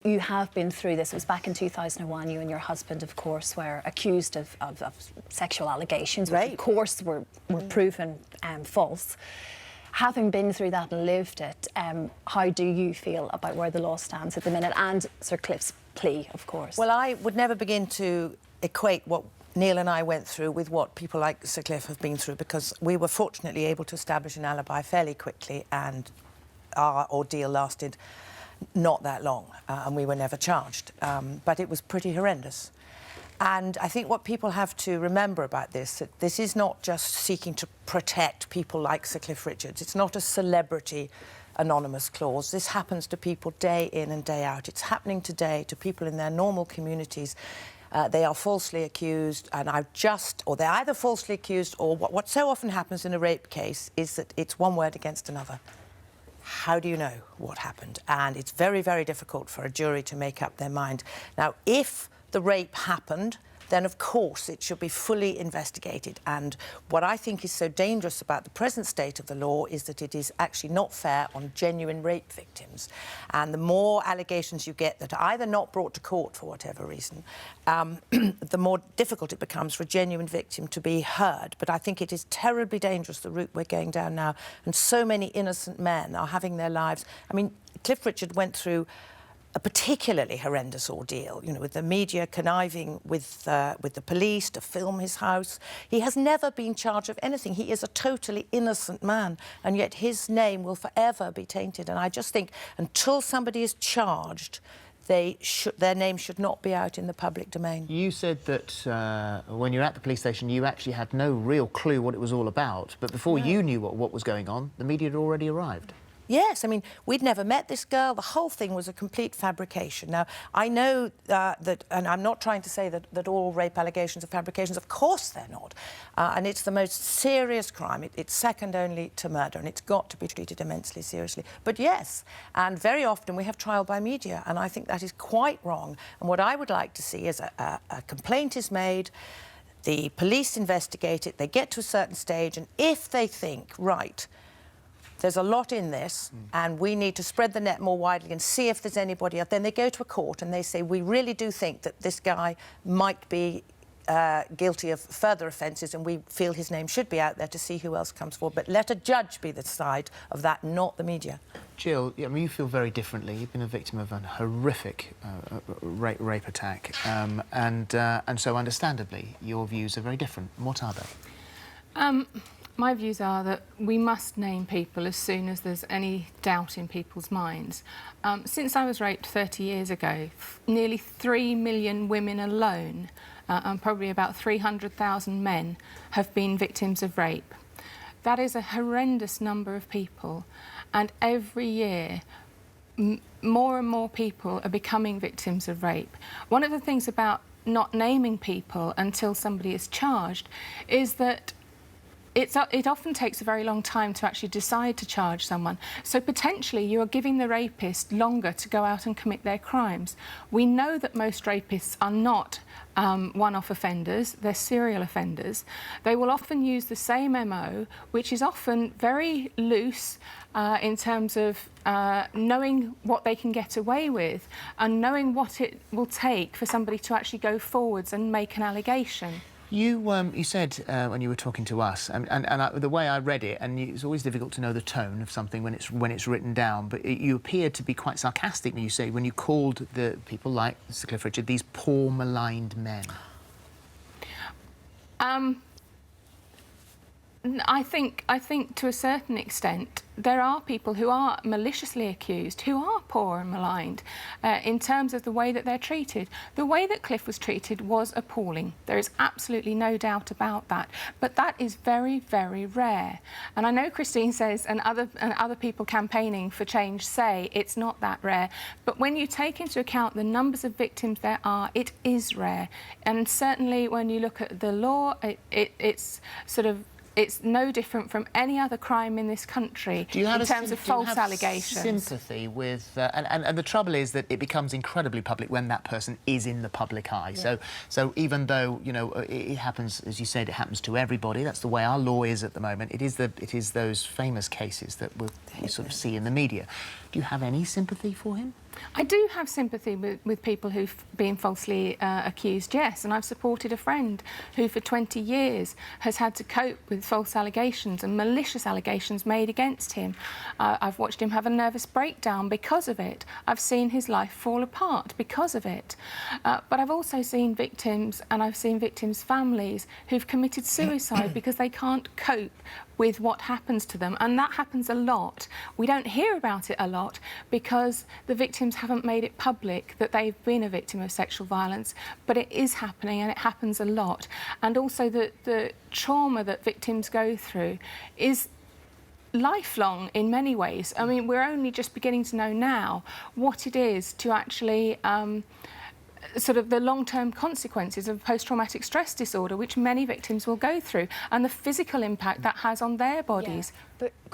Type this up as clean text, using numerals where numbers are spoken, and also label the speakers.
Speaker 1: You have been through this. It was back in 2001, you and your husband, of course, were accused of sexual allegations, which, of course, were proven false. Having been through that and lived it, how do you feel about where the law stands at the minute, and Sir Cliff's plea, of course?
Speaker 2: Well, I would never begin to equate what Neil and I went through with what people like Sir Cliff have been through, because we were fortunately able to establish an alibi fairly quickly, and our ordeal lasted not that long, and we were never charged. But it was pretty horrendous. And I think what people have to remember about this, that this is not just seeking to protect people like Sir Cliff Richards. It's not a celebrity anonymous clause. This happens to people day in and day out. It's happening today to people in their normal communities. They are falsely accused, and or they're either falsely accused, or what so often happens in a rape case is that it's one word against another. How do you know what happened? And it's very, very difficult for a jury to make up their mind. Now, if the rape happened, then of course it should be fully investigated. And what I think is so dangerous about the present state of the law is that it is actually not fair on genuine rape victims. And the more allegations you get that are either not brought to court for whatever reason, the more difficult it becomes for a genuine victim to be heard. But I think it is terribly dangerous, the route we're going down now, and so many innocent men are having their lives. I mean, Cliff Richard went through a particularly horrendous ordeal, you know, with the media conniving with the police to film his house. He has never been charged of anything. He is a totally innocent man, and yet his name will forever be tainted. And I just think until somebody is charged, their name should not be out in the public domain.
Speaker 3: You said that when you were at the police station, you actually had no real clue what it was all about. But before you knew what was going on, the media had already arrived.
Speaker 2: Yes, I mean, we'd never met this girl. The whole thing was a complete fabrication. Now, I know that, and I'm not trying to say that all rape allegations are fabrications. Of course they're not. And it's the most serious crime. It's second only to murder, and it's got to be treated immensely seriously. But yes, and very often we have trial by media, and I think that is quite wrong. And what I would like to see is a complaint is made, the police investigate it, they get to a certain stage, and if they think, right, there's a lot in this, and we need to spread the net more widely and see if there's anybody else. Then they go to a court and they say, we really do think that this guy might be guilty of further offences, and we feel his name should be out there to see who else comes forward. But let a judge be the side of that, not the media.
Speaker 3: Jill, I mean, you feel very differently. You've been a victim of a horrific rape attack, and so, understandably, your views are very different. What are they?
Speaker 4: My views are that we must name people as soon as there's any doubt in people's minds. Since I was raped 30 years ago, nearly 3 million women alone, and probably about 300,000 men, have been victims of rape. That is a horrendous number of people, and every year more and more people are becoming victims of rape. One of the things about not naming people until somebody is charged is that it often takes a very long time to actually decide to charge someone. So potentially you are giving the rapist longer to go out and commit their crimes. We know that most rapists are not one-off offenders, they're serial offenders. They will often use the same MO, which is often very loose in terms of knowing what they can get away with and knowing what it will take for somebody to actually go forwards and make an allegation.
Speaker 3: You said when you were talking to us, and the way I read it, and it's always difficult to know the tone of something when it's written down, but you appeared to be quite sarcastic when you called the people like Sir Cliff Richard these poor, maligned men.
Speaker 4: I think to a certain extent there are people who are maliciously accused who are poor and maligned in terms of the way that they're treated. The way that Cliff was treated was appalling. There is absolutely no doubt about that. But that is very, very rare. And I know Christine says, and other people campaigning for change say it's not that rare. But when you take into account the numbers of victims there are, it is rare. And certainly when you look at the law, it's no different from any other crime in this country in terms of false allegations.
Speaker 3: Sympathy with, and the trouble is that it becomes incredibly public when that person is in the public eye. Yeah. So even though it happens, as you said, it happens to everybody. That's the way our law is at the moment. It is those famous cases that we sort of see in the media. Do you have any sympathy for him?
Speaker 4: I do have sympathy with people who've been falsely accused, yes, and I've supported a friend who for 20 years has had to cope with false allegations and malicious allegations made against him. I've watched him have a nervous breakdown because of it. I've seen his life fall apart because of it. But I've also seen victims, and I've seen victims' families who've committed suicide because they can't cope with what happens to them, and that happens a lot. We don't hear about it a lot because the victims haven't made it public that they've been a victim of sexual violence, but it is happening and it happens a lot. And also the trauma that victims go through is lifelong in many ways. I mean, we're only just beginning to know now what it is to actually sort of the long-term consequences of post-traumatic stress disorder, which many victims will go through, and the physical impact that has on their bodies.
Speaker 1: Yeah. But